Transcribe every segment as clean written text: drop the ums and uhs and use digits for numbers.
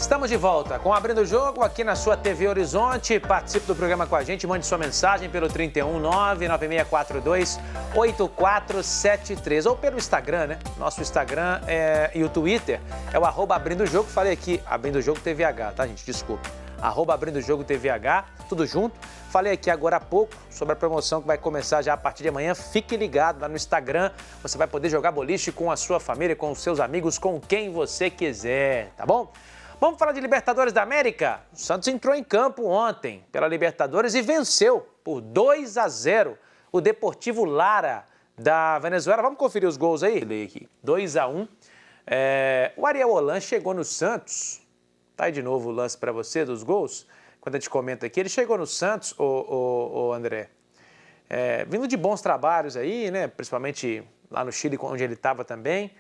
Estamos de volta com Abrindo o Jogo aqui na sua TV Horizonte. Participe do programa com a gente, mande sua mensagem pelo 31996428473 ou pelo Instagram, né? Nosso Instagram e o Twitter é o @Abrindo o Jogo. Falei aqui, Abrindo o Jogo TVH, tá, gente? Desculpa. @Abrindo o Jogo TVH, tudo junto. Falei aqui agora há pouco sobre a promoção que vai começar já a partir de amanhã. Fique ligado lá no Instagram. Você vai poder jogar boliche com a sua família, com os seus amigos, com quem você quiser, tá bom? Vamos falar de Libertadores da América? O Santos entrou em campo ontem pela Libertadores e venceu por 2-0 o Deportivo Lara da Venezuela. Vamos conferir os gols aí? 2-1. O Ariel Holan chegou no Santos. Tá aí de novo o lance para você dos gols. Quando a gente comenta aqui, ele chegou no Santos, o André, vindo de bons trabalhos aí, né? Principalmente lá no Chile, onde ele estava também.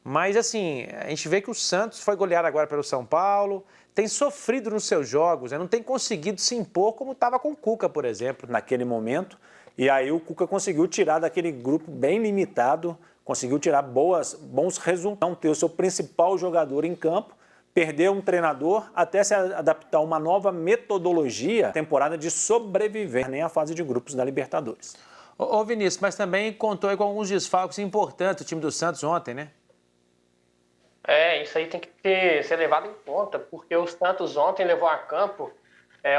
Mas, assim, a gente vê que o Santos foi goleado agora pelo São Paulo, tem sofrido nos seus jogos, né? Não tem conseguido se impor como estava com o Cuca, por exemplo. Naquele momento, e aí o Cuca conseguiu tirar daquele grupo bem limitado, conseguiu tirar bons resultados, não ter o seu principal jogador em campo, perder um treinador até se adaptar a uma nova metodologia, temporada de sobreviver, nem a fase de grupos da Libertadores. Ô Vinícius, mas também contou aí com alguns desfalques importantes o time do Santos ontem, né? Isso aí tem que ser levado em conta, porque o Santos ontem levou a campo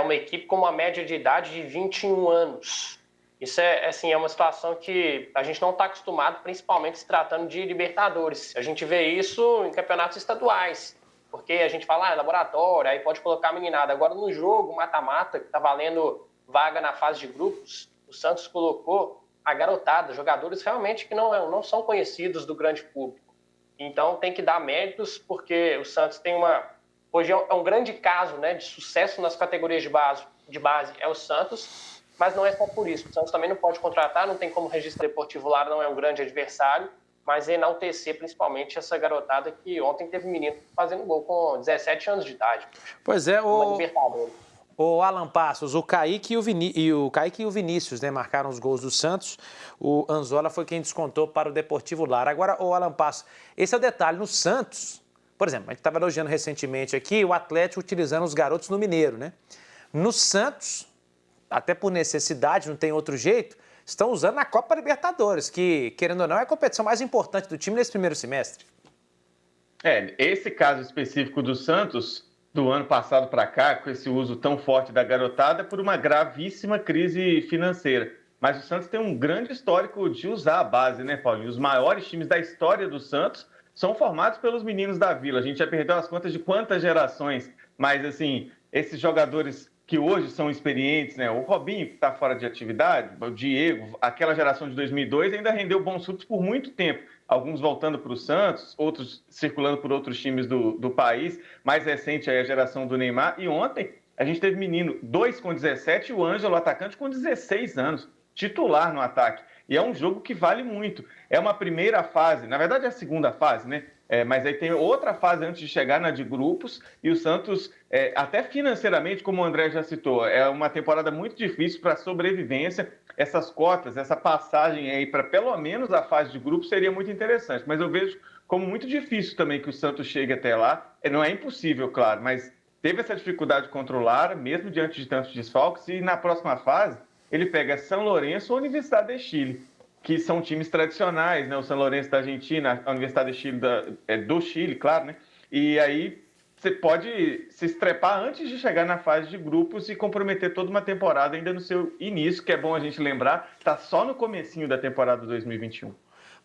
uma equipe com uma média de idade de 21 anos. Isso é uma situação que a gente não está acostumado, principalmente se tratando de Libertadores. A gente vê isso em campeonatos estaduais, porque a gente fala, laboratório, aí pode colocar a meninada. Agora no jogo, mata-mata, que está valendo vaga na fase de grupos, o Santos colocou a garotada, jogadores realmente que não são conhecidos do grande público. Então tem que dar méritos, porque o Santos tem hoje é um grande caso, né, de sucesso nas categorias de base é o Santos, mas não é só por isso. O Santos também não pode contratar, não tem como registrar. Deportivo Lara não é um grande adversário, mas enaltecer principalmente essa garotada que ontem teve menino fazendo gol com 17 anos de idade. Pois é, o Alan Passos, o Kaique e o Vinícius, né, marcaram os gols do Santos. O Anzola foi quem descontou para o Deportivo Lara. Agora, o Alan Passos, esse é o detalhe. No Santos, por exemplo, a gente estava elogiando recentemente aqui o Atlético utilizando os garotos no Mineiro, né? No Santos, até por necessidade, não tem outro jeito, estão usando na Copa Libertadores, que, querendo ou não, é a competição mais importante do time nesse primeiro semestre. Esse caso específico do Santos, do ano passado para cá, com esse uso tão forte da garotada, por uma gravíssima crise financeira. Mas o Santos tem um grande histórico de usar a base, né, Paulinho? Os maiores times da história do Santos são formados pelos meninos da Vila. A gente já perdeu as contas de quantas gerações, mas, assim, esses jogadores que hoje são experientes, né? O Robinho, que está fora de atividade, o Diego, aquela geração de 2002 ainda rendeu bons frutos por muito tempo. Alguns voltando para o Santos, outros circulando por outros times do país. Mais recente aí a geração do Neymar. E ontem a gente teve menino, 2 com 17 e o Ângelo, atacante, com 16 anos, titular no ataque. E é um jogo que vale muito. É uma primeira fase, na verdade é a segunda fase, né? Mas aí tem outra fase antes de chegar na de grupos, e o Santos, até financeiramente, como o André já citou, é uma temporada muito difícil para a sobrevivência. Essas cotas, essa passagem aí para pelo menos a fase de grupos seria muito interessante, mas eu vejo como muito difícil também que o Santos chegue até lá. Não é impossível, claro, mas teve essa dificuldade de controlar, mesmo diante de tantos desfalques, e na próxima fase ele pega São Lourenço ou Universidade de Chile, que são times tradicionais, né? O São Lourenço da Argentina, a Universidade de Chile do Chile, claro, né? E aí você pode se estrepar antes de chegar na fase de grupos e comprometer toda uma temporada ainda no seu início, que é bom a gente lembrar, está só no comecinho da temporada 2021.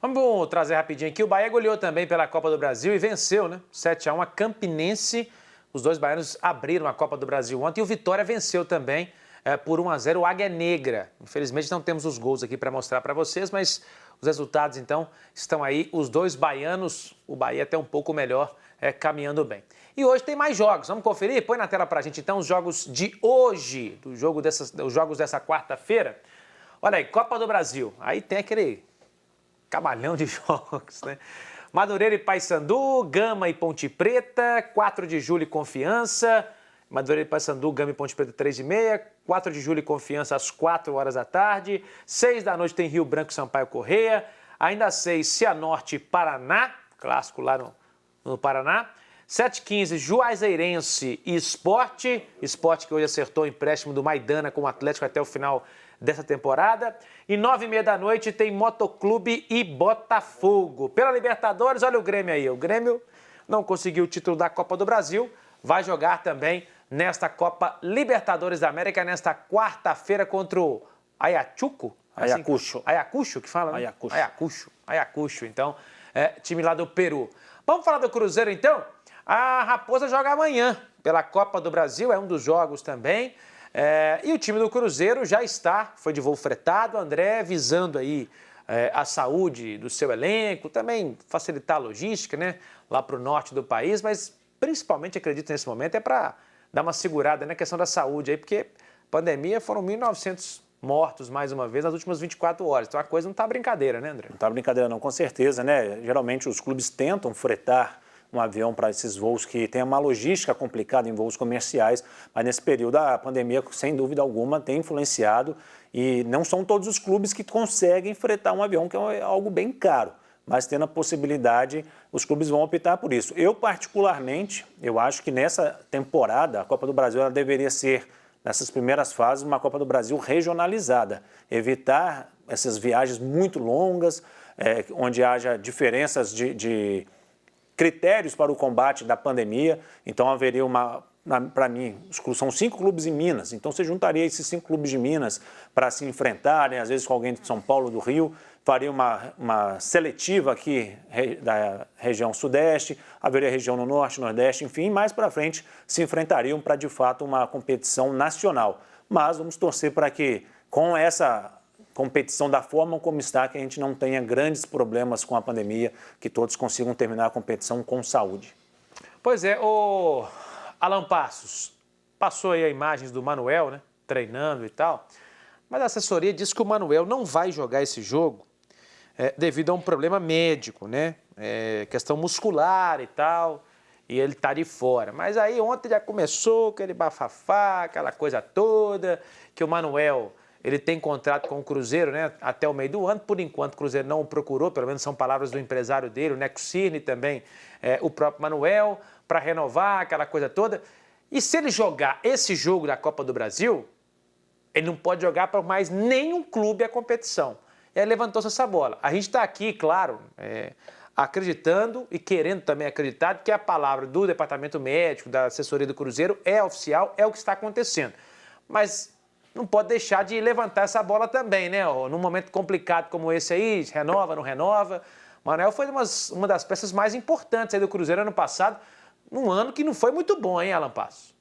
Vamos trazer rapidinho aqui. O Bahia goleou também pela Copa do Brasil e venceu, né? 7-1 a Campinense. Os dois baianos abriram a Copa do Brasil ontem e o Vitória venceu também por 1-0 o Águia Negra. Infelizmente não temos os gols aqui para mostrar para vocês, mas os resultados então estão aí. Os dois baianos, o Bahia até um pouco melhor, caminhando bem. E hoje tem mais jogos, vamos conferir? Põe na tela para a gente então os jogos de hoje, os jogos dessa quarta-feira. Olha aí, Copa do Brasil, aí tem aquele camalhão de jogos, né? Madureira e Paysandu, Gama e Ponte Preta, 4 de julho e Confiança, Madureira e Paysandu, Gama e Ponte Preta 3h30, 4 de julho e Confiança às 4 horas da tarde, 6 da noite tem Rio Branco e Sampaio Corrêa, ainda às 6, Cianorte e Paraná, clássico lá no Paraná, 7h15, Juazeirense e Sport. Sport que hoje acertou o empréstimo do Maidana com o Atlético até o final dessa temporada. E 9h30 da noite tem Motoclube e Botafogo. Pela Libertadores, olha o Grêmio aí. O Grêmio não conseguiu o título da Copa do Brasil. Vai jogar também nesta Copa Libertadores da América, nesta quarta-feira contra o Ayacucho. Ayacucho. Ayacucho que fala, né? Ayacucho. Então, time lá do Peru. Vamos falar do Cruzeiro, então? A Raposa joga amanhã pela Copa do Brasil, é um dos jogos também. E o time do Cruzeiro já foi de voo fretado, André, visando aí a saúde do seu elenco, também facilitar a logística, né? Lá para o norte do país, mas principalmente, acredito nesse momento, é para dar uma segurada na questão da saúde aí, porque pandemia foram 1.900 mortos mais uma vez nas últimas 24 horas. Então a coisa não está brincadeira, né, André? Não está brincadeira não, com certeza, né? Geralmente os clubes tentam fretar um avião para esses voos que tem uma logística complicada em voos comerciais, mas nesse período a pandemia, sem dúvida alguma, tem influenciado e não são todos os clubes que conseguem fretar um avião, que é algo bem caro. Mas tendo a possibilidade, os clubes vão optar por isso. Eu, particularmente, eu acho que nessa temporada, a Copa do Brasil ela deveria ser, nessas primeiras fases, uma Copa do Brasil regionalizada. Evitar essas viagens muito longas, onde haja diferenças de critérios para o combate da pandemia. Então, haveria para mim, são 5 clubes em Minas. Então, você juntaria esses 5 clubes de Minas para se enfrentarem, às vezes com alguém de São Paulo, do Rio. Faria uma seletiva aqui da região sudeste, haveria região no norte, nordeste, enfim, mais para frente se enfrentariam para, de fato, uma competição nacional. Mas vamos torcer para que, com essa competição da forma como está, que a gente não tenha grandes problemas com a pandemia, que todos consigam terminar a competição com saúde. Pois é, o Alan Passos passou aí as imagens do Manuel, né, treinando e tal, mas a assessoria disse que o Manuel não vai jogar esse jogo devido a um problema médico, né, questão muscular e tal, e ele tá de fora. Mas aí ontem já começou aquele bafafá, aquela coisa toda, que o Manuel, ele tem contrato com o Cruzeiro, né, até o meio do ano. Por enquanto, o Cruzeiro não o procurou, pelo menos são palavras do empresário dele, o Neco Cirne, também o próprio Manuel, para renovar, aquela coisa toda. E se ele jogar esse jogo da Copa do Brasil, ele não pode jogar para mais nenhum clube a competição. E aí levantou-se essa bola. A gente está aqui, claro, acreditando e querendo também acreditar que a palavra do departamento médico, da assessoria do Cruzeiro é oficial, é o que está acontecendo. Mas não pode deixar de levantar essa bola também, né? Num momento complicado como esse aí, renova, não renova. Manuel foi uma das peças mais importantes aí do Cruzeiro ano passado, num ano que não foi muito bom, hein, Alan Passos?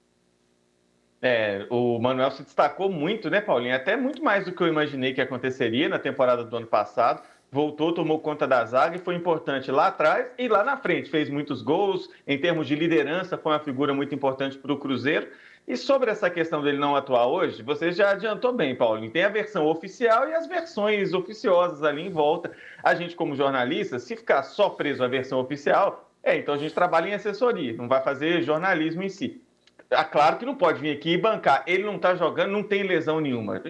O Manuel se destacou muito, né, Paulinho? Até muito mais do que eu imaginei que aconteceria na temporada do ano passado. Voltou, tomou conta da zaga e foi importante lá atrás e lá na frente. Fez muitos gols, em termos de liderança, foi uma figura muito importante para o Cruzeiro. E sobre essa questão dele não atuar hoje, você já adiantou bem, Paulinho. Tem a versão oficial e as versões oficiosas ali em volta. A gente, como jornalista, se ficar só preso à versão oficial, então a gente trabalha em assessoria, não vai fazer jornalismo em si. Claro que não pode vir aqui e bancar. Ele não está jogando, não tem lesão nenhuma.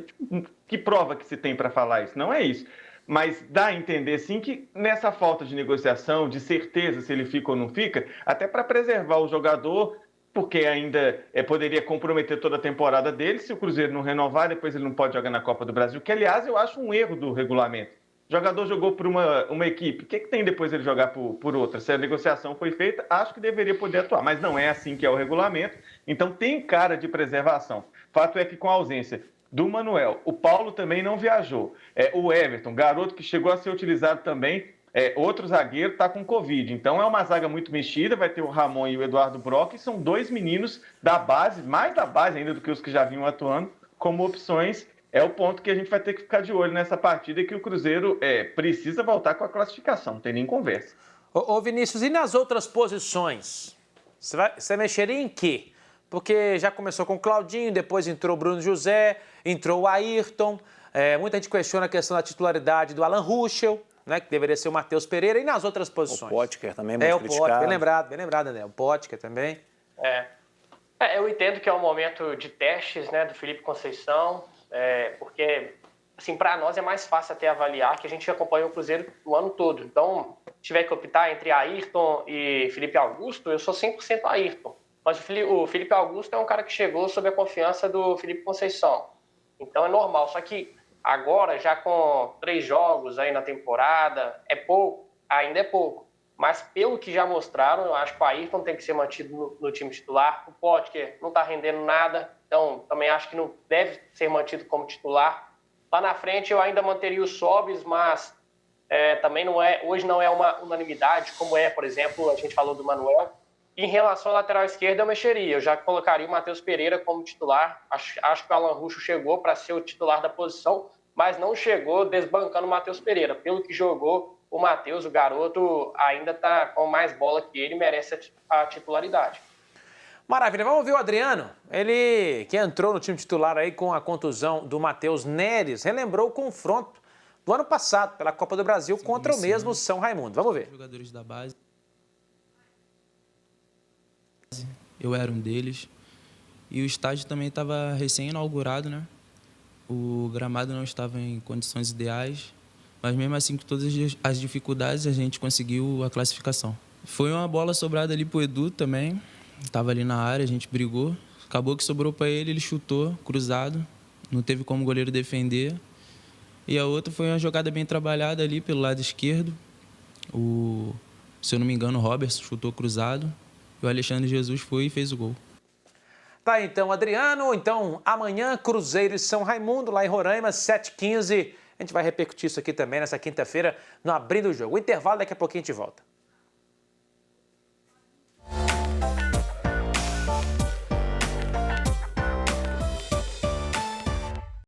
Que prova que se tem para falar isso? Não é isso. Mas dá a entender, sim, que nessa falta de negociação, de certeza se ele fica ou não fica, até para preservar o jogador, porque ainda poderia comprometer toda a temporada dele, se o Cruzeiro não renovar, depois ele não pode jogar na Copa do Brasil, que, aliás, eu acho um erro do regulamento. O jogador jogou por uma equipe, o que tem depois ele jogar por outra? Se a negociação foi feita, acho que deveria poder atuar, mas não é assim que é o regulamento, então tem cara de preservação. Fato é que com a ausência do Manuel, o Paulo também não viajou, o Everton, garoto que chegou a ser utilizado também, outro zagueiro está com Covid, então é uma zaga muito mexida, vai ter o Ramon e o Eduardo Brock, e são 2 meninos da base, mais da base ainda do que os que já vinham atuando, como opções. É o ponto que a gente vai ter que ficar de olho nessa partida, que o Cruzeiro precisa voltar com a classificação, não tem nem conversa. Ô Vinícius, e nas outras posições? Você mexeria em quê? Porque já começou com o Claudinho, depois entrou o Bruno José, entrou o Ayrton, muita gente questiona a questão da titularidade do Alan Ruschel, né, que deveria ser o Matheus Pereira, e nas outras posições? O Potker também, muito criticado. Potker, bem lembrado, André, o Potker também. Eu entendo que é um momento de testes, né, do Felipe Conceição, porque, assim, para nós é mais fácil até avaliar, que a gente acompanhou o Cruzeiro o ano todo. Então, tiver que optar entre Ayrton e Felipe Augusto, eu sou 100% Ayrton. Mas o Felipe Augusto é um cara que chegou sob a confiança do Felipe Conceição. Então é normal. Só que agora, já com 3 jogos aí na temporada, é pouco, ainda é pouco. Mas pelo que já mostraram, eu acho que o Ayrton tem que ser mantido no time titular. O Potker não está rendendo nada, então também acho que não deve ser mantido como titular. Lá na frente eu ainda manteria o Sobis, mas também hoje não é uma unanimidade, como por exemplo, a gente falou do Manuel. Em relação à lateral esquerda, eu mexeria. Eu já colocaria o Matheus Pereira como titular. Acho que o Alan Ruschel chegou para ser o titular da posição, mas não chegou desbancando o Matheus Pereira. Pelo que jogou, o Matheus, o garoto, ainda está com mais bola que ele, merece a titularidade. Maravilha, vamos ver o Adriano. Ele que entrou no time titular aí com a contusão do Matheus Neres, relembrou o confronto do ano passado pela Copa do Brasil contra o mesmo São Raimundo. Vamos ver. Jogadores da base. Eu era um deles. E o estádio também estava recém-inaugurado, né? O gramado não estava em condições ideais, mas mesmo assim, com todas as dificuldades, a gente conseguiu a classificação. Foi uma bola sobrada ali pro Edu também. Estava ali na área, a gente brigou. Acabou que sobrou para ele chutou, cruzado. Não teve como o goleiro defender. E a outra foi uma jogada bem trabalhada ali pelo lado esquerdo. Se eu não me engano, o Robertson chutou cruzado. E o Alexandre Jesus foi e fez o gol. Tá, então, Adriano. Então, amanhã, Cruzeiro e São Raimundo, lá em Roraima, 7h15. A gente vai repercutir isso aqui também nessa quinta-feira, no Abrindo o Jogo. O intervalo, daqui a pouquinho a gente volta.